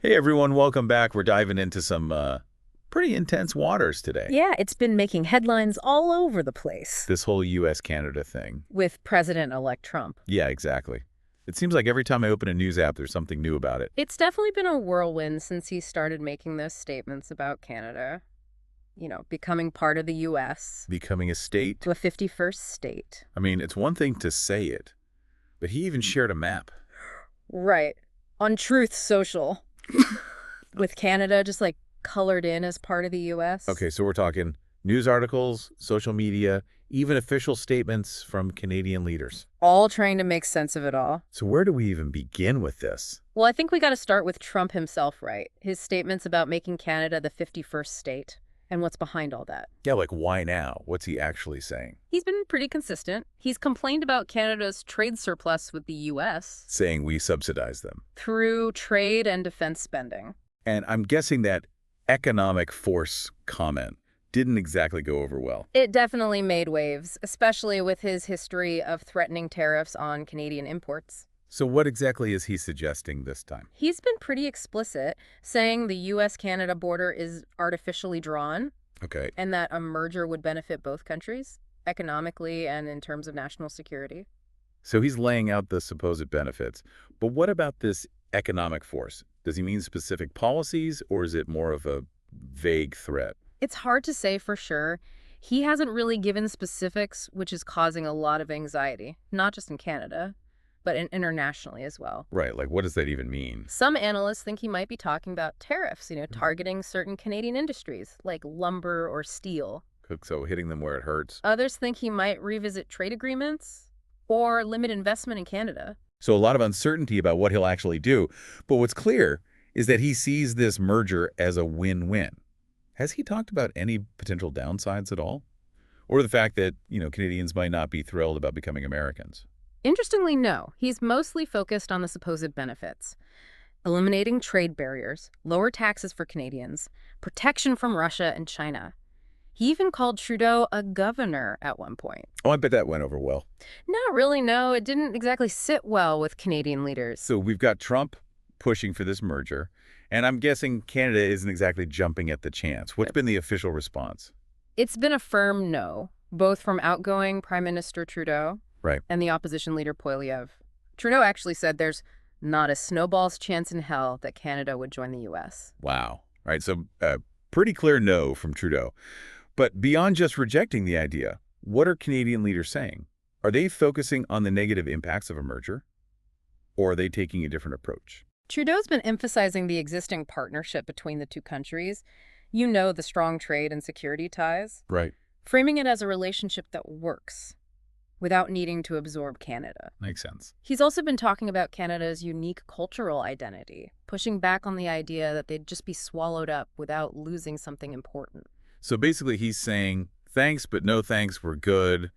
Hey everyone, welcome back. We're diving into some pretty intense waters today. Yeah, it's been making headlines all over the place This whole US-Canada thing. with President-elect Trump. Yeah, exactly. It seems like every time I open a news app, there's something new about it. It's definitely been a whirlwind since he started making those statements about Canada, becoming part of the U.S., Becoming a state. to a 51st state. I mean, it's one thing to say it, but he even shared a map. Right. On Truth Social, with Canada just colored in as part of the U.S. Okay, so we're talking news articles, social media, even official statements from Canadian leaders. All trying to make sense of it all. So where do we even begin with this? Well, I think we got to start with Trump himself, right? His statements about making Canada the 51st state and what's behind all that. Yeah, like why now? What's he actually saying? He's been pretty consistent. He's complained about Canada's trade surplus with the U.S. Saying we subsidize them. through trade and defense spending. And I'm guessing that economic force comment didn't exactly go over well. It definitely made waves, especially with his history of threatening tariffs on Canadian imports. So what exactly is he suggesting this time? He's been pretty explicit, saying the U.S.-Canada border is artificially drawn Okay. and that a merger would benefit both countries, economically and in terms of national security. So he's laying out the supposed benefits. But what about this economic force? Does he mean specific policies, or is it more of a vague threat? It's hard to say for sure. He hasn't really given specifics, which is causing a lot of anxiety, not just in Canada, but internationally as well. Right, like what does that even mean? Some analysts think he might be talking about tariffs, targeting certain Canadian industries, like lumber or steel. So hitting them where it hurts. Others think he might revisit trade agreements or limit investment in Canada. So a lot of uncertainty about what he'll actually do. But what's clear is that he sees this merger as a win-win. Has he talked about any potential downsides at all? Or the fact that, Canadians might not be thrilled about becoming Americans? Interestingly, no. He's mostly focused on the supposed benefits. Eliminating trade barriers, lower taxes for Canadians, protection from Russia and China. He even called Trudeau a governor at one point. Oh, I bet that went over well. Not really, no. It didn't exactly sit well with Canadian leaders. So we've got Trump pushing for this merger, and I'm guessing Canada isn't exactly jumping at the chance. What's been the official response? It's been a firm no, both from outgoing Prime Minister Trudeau Right. and the opposition leader Poilievre. Trudeau actually said there's not a snowball's chance in hell that Canada would join the U.S. Wow. All right, so pretty clear no from Trudeau. But beyond just rejecting the idea, what are Canadian leaders saying? Are they focusing on the negative impacts of a merger? Or are they taking a different approach? Trudeau's been emphasizing the existing partnership between the two countries. The strong trade and security ties. Right. Framing it as a relationship that works without needing to absorb Canada. Makes sense. He's also been talking about Canada's unique cultural identity, pushing back on the idea that they'd just be swallowed up without losing something important. So basically he's saying, thanks, but no thanks, we're good.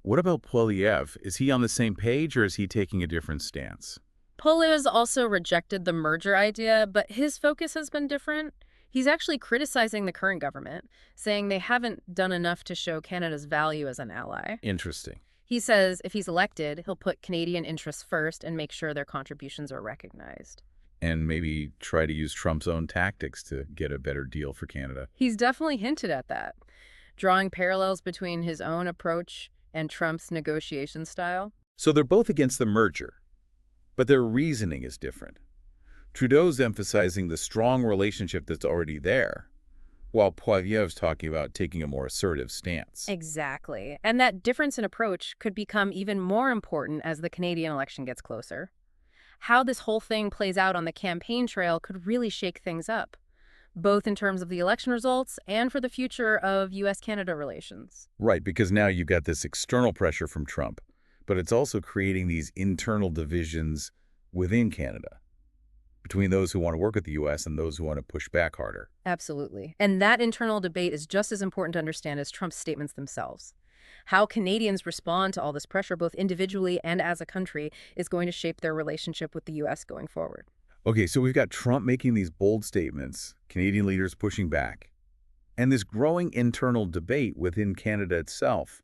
What about Poilievre? Is he on the same page, or is he taking a different stance? Poilievre's also rejected the merger idea, but his focus has been different. He's actually criticizing the current government, saying they haven't done enough to show Canada's value as an ally. Interesting. He says if he's elected, he'll put Canadian interests first and make sure their contributions are recognized. And maybe try to use Trump's own tactics to get a better deal for Canada. He's definitely hinted at that, drawing parallels between his own approach and Trump's negotiation style. So they're both against the merger, but their reasoning is different. Trudeau's emphasizing the strong relationship that's already there, while Poilievre's talking about taking a more assertive stance. Exactly. And that difference in approach could become even more important as the Canadian election gets closer. How this whole thing plays out on the campaign trail could really shake things up, both in terms of the election results and for the future of U.S.-Canada relations. Right, because now you've got this external pressure from Trump, but it's also creating these internal divisions within Canada, between those who want to work with the U.S. and those who want to push back harder. Absolutely. And that internal debate is just as important to understand as Trump's statements themselves. How Canadians respond to all this pressure, both individually and as a country, is going to shape their relationship with the U.S. going forward. Okay, so we've got Trump making these bold statements, Canadian leaders pushing back, and this growing internal debate within Canada itself.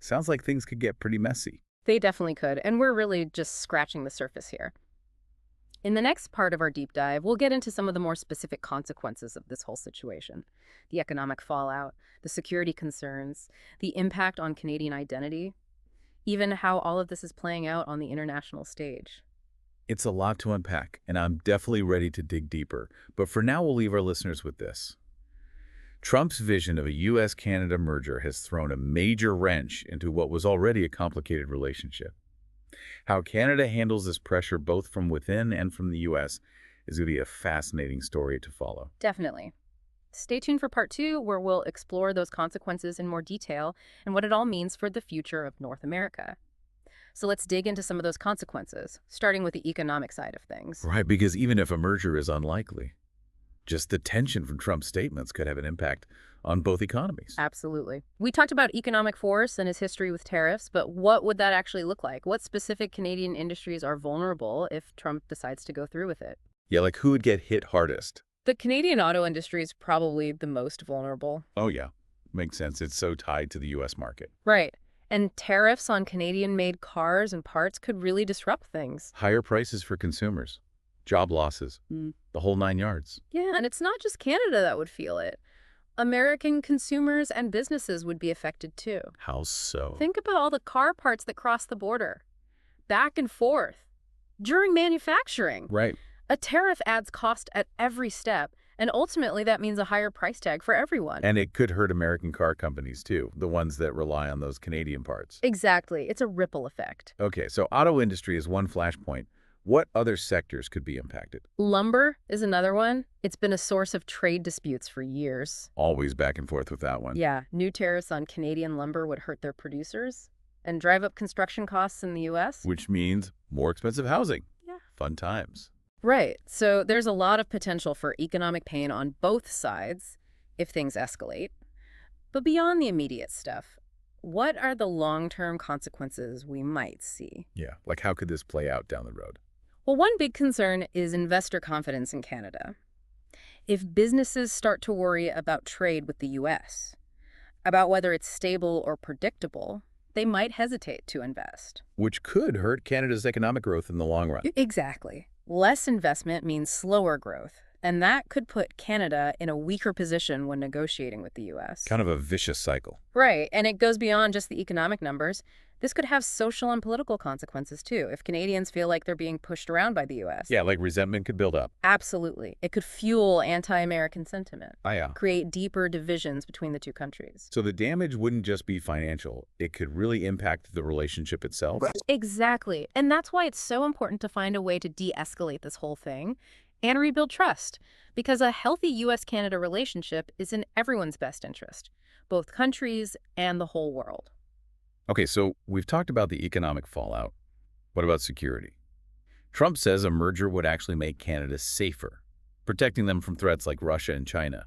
Sounds like things could get pretty messy. They definitely could, and we're really just scratching the surface here. In the next part of our deep dive, we'll get into some of the more specific consequences of this whole situation: the economic fallout, the security concerns, the impact on Canadian identity, even how all of this is playing out on the international stage. It's a lot to unpack, and I'm definitely ready to dig deeper. But for now, we'll leave our listeners with this. Trump's vision of a U.S.-Canada merger has thrown a major wrench into what was already a complicated relationship. How Canada handles this pressure both from within and from the U.S. is going to be a fascinating story to follow. Definitely. Stay tuned for part 2, where we'll explore those consequences in more detail and what it all means for the future of North America. So let's dig into some of those consequences, starting with the economic side of things. Right, because even if a merger is unlikely, just the tension from Trump's statements could have an impact on both economies. Absolutely. We talked about economic force and his history with tariffs, but what would that actually look like? What specific Canadian industries are vulnerable if Trump decides to go through with it? Yeah, like who would get hit hardest? The Canadian auto industry is probably the most vulnerable. Oh, yeah. Makes sense. It's so tied to the U.S. market. Right. And tariffs on Canadian-made cars and parts could really disrupt things. Higher prices for consumers, job losses, the whole 9 yards. Yeah, and it's not just Canada that would feel it. American consumers and businesses would be affected too. How so? Think about all the car parts that cross the border, back and forth, during manufacturing. Right. A tariff adds cost at every step, and ultimately that means a higher price tag for everyone. And it could hurt American car companies too, the ones that rely on those Canadian parts. Exactly. It's a ripple effect. Okay, so auto industry is one flashpoint. What other sectors could be impacted? Lumber is another one. It's been a source of trade disputes for years. Always back and forth with that one. Yeah, new tariffs on Canadian lumber would hurt their producers and drive up construction costs in the U.S. Which means more expensive housing. Yeah. Fun times. Right. So there's a lot of potential for economic pain on both sides if things escalate. But beyond the immediate stuff, what are the long-term consequences we might see? Yeah, like how could this play out down the road? Well, one big concern is investor confidence in Canada. If businesses start to worry about trade with the U.S., about whether it's stable or predictable, they might hesitate to invest. Which could hurt Canada's economic growth in the long run. Exactly. Less investment means slower growth, and that could put Canada in a weaker position when negotiating with the U.S. Kind of a vicious cycle. Right, and it goes beyond just the economic numbers. This could have social and political consequences, too, if Canadians feel like they're being pushed around by the U.S. Yeah, like resentment could build up. Absolutely. It could fuel anti-American sentiment, Oh, yeah. create deeper divisions between the two countries. So the damage wouldn't just be financial. It could really impact the relationship itself. Exactly. And that's why it's so important to find a way to de-escalate this whole thing and rebuild trust, because a healthy U.S.-Canada relationship is in everyone's best interest, both countries and the whole world. Okay, so we've talked about the economic fallout. What about security? Trump says a merger would actually make Canada safer, protecting them from threats like Russia and China.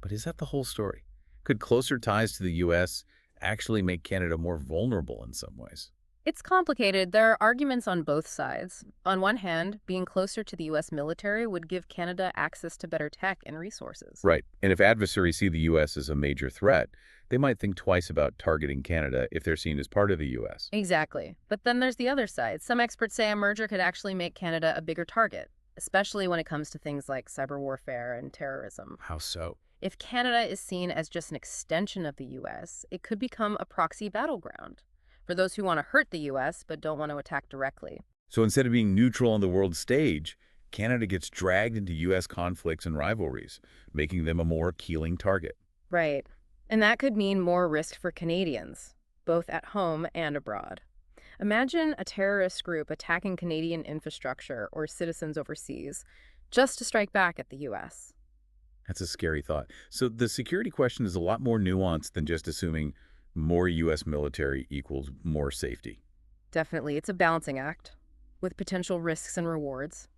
But is that the whole story? Could closer ties to the U.S. actually make Canada more vulnerable in some ways? It's complicated. There are arguments on both sides. On one hand, being closer to the U.S. military would give Canada access to better tech and resources. Right. And if adversaries see the U.S. as a major threat, they might think twice about targeting Canada if they're seen as part of the U.S. Exactly. But then there's the other side. Some experts say a merger could actually make Canada a bigger target, especially when it comes to things like cyber warfare and terrorism. How so? If Canada is seen as just an extension of the U.S., it could become a proxy battleground for those who want to hurt the U.S. but don't want to attack directly. So instead of being neutral on the world stage, Canada gets dragged into U.S. conflicts and rivalries, making them a more appealing target. Right. And that could mean more risk for Canadians, both at home and abroad. Imagine a terrorist group attacking Canadian infrastructure or citizens overseas just to strike back at the U.S. That's a scary thought. So the security question is a lot more nuanced than just assuming more U.S. military equals more safety. Definitely. It's a balancing act with potential risks and rewards.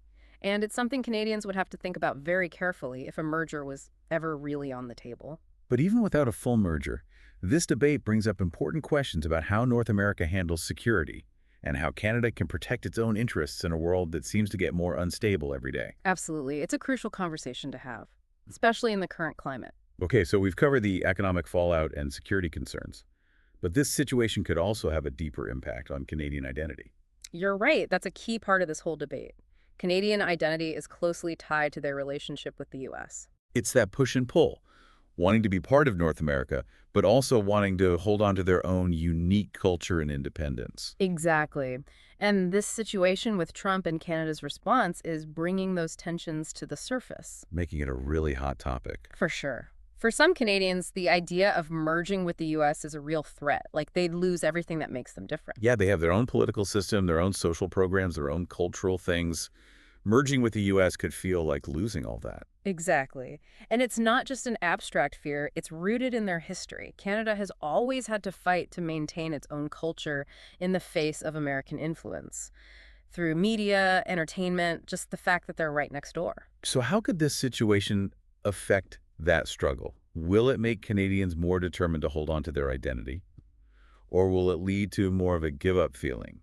And it's something Canadians would have to think about very carefully if a merger was ever really on the table. But even without a full merger, this debate brings up important questions about how North America handles security and how Canada can protect its own interests in a world that seems to get more unstable every day. Absolutely. It's a crucial conversation to have, especially in the current climate. Okay, so we've covered the economic fallout and security concerns, but this situation could also have a deeper impact on Canadian identity. You're right. That's a key part of this whole debate. Canadian identity is closely tied to their relationship with the U.S. It's that push and pull, wanting to be part of North America, but also wanting to hold on to their own unique culture and independence. Exactly. And this situation with Trump and Canada's response is bringing those tensions to the surface. Making it a really hot topic. For sure. For some Canadians, the idea of merging with the U.S. is a real threat. Like they'd lose everything that makes them different. Yeah, they have their own political system, their own social programs, their own cultural things. Merging with the U.S. could feel like losing all that. Exactly. And it's not just an abstract fear, it's rooted in their history. Canada has always had to fight to maintain its own culture in the face of American influence. Through media, entertainment, just the fact that they're right next door. So how could this situation affect that struggle? Will it make Canadians more determined to hold on to their identity? Or will it lead to more of a give-up feeling?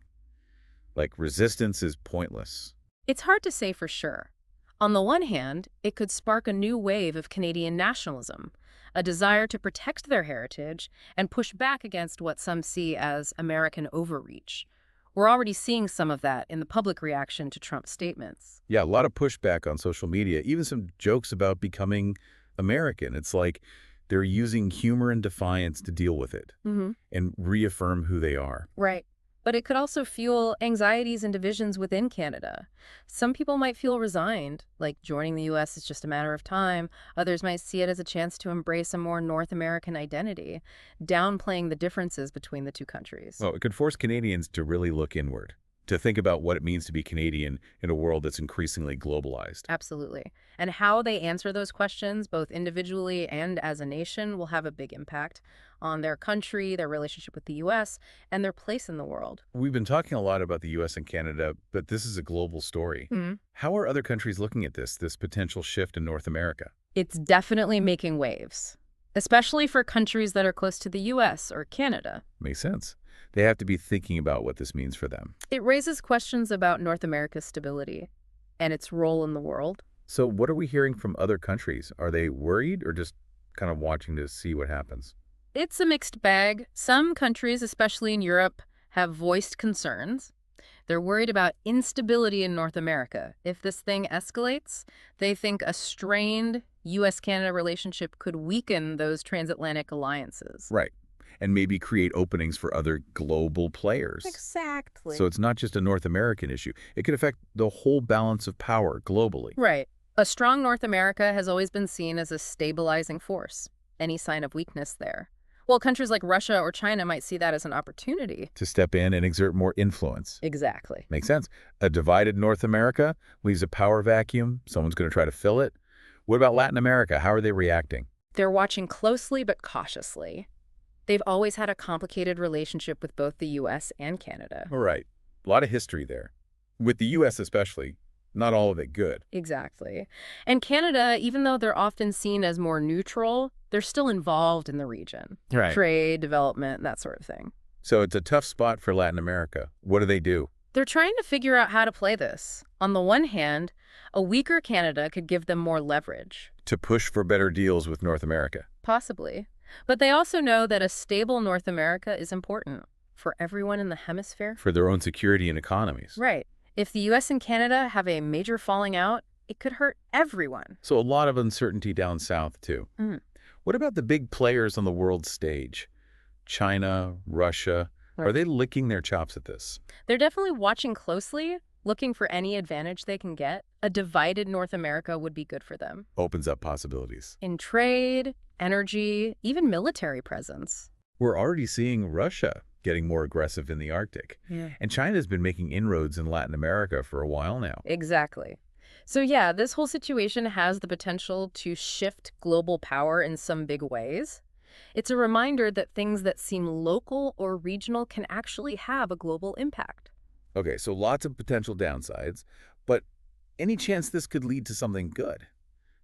Like resistance is pointless. It's hard to say for sure. On the one hand, it could spark a new wave of Canadian nationalism, a desire to protect their heritage and push back against what some see as American overreach. We're already seeing some of that in the public reaction to Trump's statements. Yeah, a lot of pushback on social media, even some jokes about becoming American. It's like they're using humor and defiance to deal with it and reaffirm who they are. Right. But it could also fuel anxieties and divisions within Canada. Some people might feel resigned, like joining the U.S. is just a matter of time. Others might see it as a chance to embrace a more North American identity, downplaying the differences between the two countries. Well, it could force Canadians to really look inward, to think about what it means to be Canadian in a world that's increasingly globalized. Absolutely. And how they answer those questions, both individually and as a nation, will have a big impact on their country, their relationship with the U.S., and their place in the world. We've been talking a lot about the U.S. and Canada, but this is a global story. How are other countries looking at this potential shift in North America? It's definitely making waves, especially for countries that are close to the U.S. or Canada. Makes sense. They have to be thinking about what this means for them. It raises questions about North America's stability and its role in the world. So what are we hearing from other countries? Are they worried or just kind of watching to see what happens? It's a mixed bag. Some countries, especially in Europe, have voiced concerns. They're worried about instability in North America. If this thing escalates, they think a strained U.S.-Canada relationship could weaken those transatlantic alliances. Right. And maybe create openings for other global players. Exactly. So it's not just a North American issue. It could affect the whole balance of power globally. Right. A strong North America has always been seen as a stabilizing force. Any sign of weakness there? Well, countries like Russia or China might see that as an opportunity. To step in and exert more influence. Exactly. Makes sense. A divided North America leaves a power vacuum. Someone's going to try to fill it. What about Latin America? How are they reacting? They're watching closely but cautiously. They've always had a complicated relationship with both the U.S. and Canada. All right. A lot of history there. With the U.S. especially, not all of it good. Exactly. And Canada, even though they're often seen as more neutral, they're still involved in the region. Right. Trade, development, that sort of thing. So it's a tough spot for Latin America. What do? They're trying to figure out how to play this. On the one hand, a weaker Canada could give them more leverage. To push for better deals with North America. Possibly. But they also know that a stable North America is important for everyone in the hemisphere. For their own security and economies. Right. If the U.S. and Canada have a major falling out, it could hurt everyone. So a lot of uncertainty down south, too. What about the big players on the world stage? China, Russia. Right. Are they licking their chops at this? They're definitely watching closely, looking for any advantage they can get. A divided North America would be good for them. Opens up possibilities. In trade, energy, even military presence. We're already seeing Russia getting more aggressive in the Arctic. Yeah. And China's been making inroads in Latin America for a while now. Exactly. So yeah, this whole situation has the potential to shift global power in some big ways. It's a reminder that things that seem local or regional can actually have a global impact. Okay, so lots of potential downsides, but any chance this could lead to something good?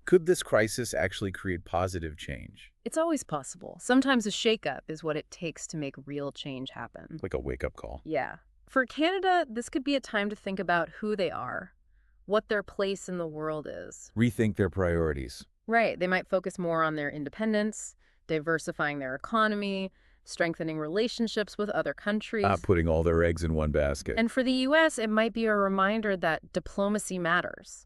Could this crisis actually create positive change? It's always possible. Sometimes a shakeup is what it takes to make real change happen. Like a wake-up call. Yeah. For Canada, this could be a time to think about who they are, what their place in the world is. Rethink their priorities. Right. They might focus more on their independence, diversifying their economy, strengthening relationships with other Not countries. putting all their eggs in one basket. And for the U.S., it might be a reminder that diplomacy matters,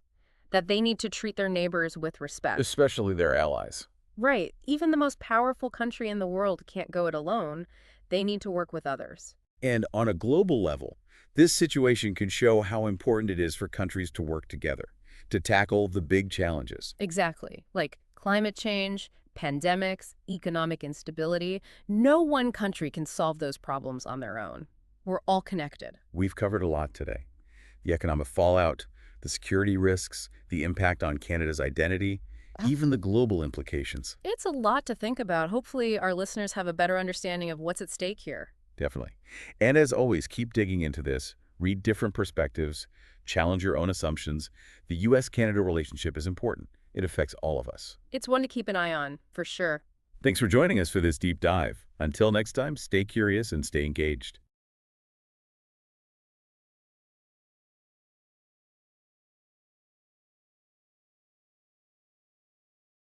that they need to treat their neighbors with respect. Especially their allies. Right. Even the most powerful country in the world can't go it alone. They need to work with others. And on a global level, this situation can show how important it is for countries to work together to tackle the big challenges. Exactly. Like climate change, pandemics, economic instability. No one country can solve those problems on their own. We're all connected. We've covered a lot today. The economic fallout, the security risks, the impact on Canada's identity, even the global implications. It's a lot to think about. Hopefully, our listeners have a better understanding of what's at stake here. Definitely. And as always, keep digging into this, read different perspectives, challenge your own assumptions. The U.S.-Canada relationship is important. It affects all of us. It's one to keep an eye on, for sure. Thanks for joining us for this deep dive. Until next time, stay curious and stay engaged.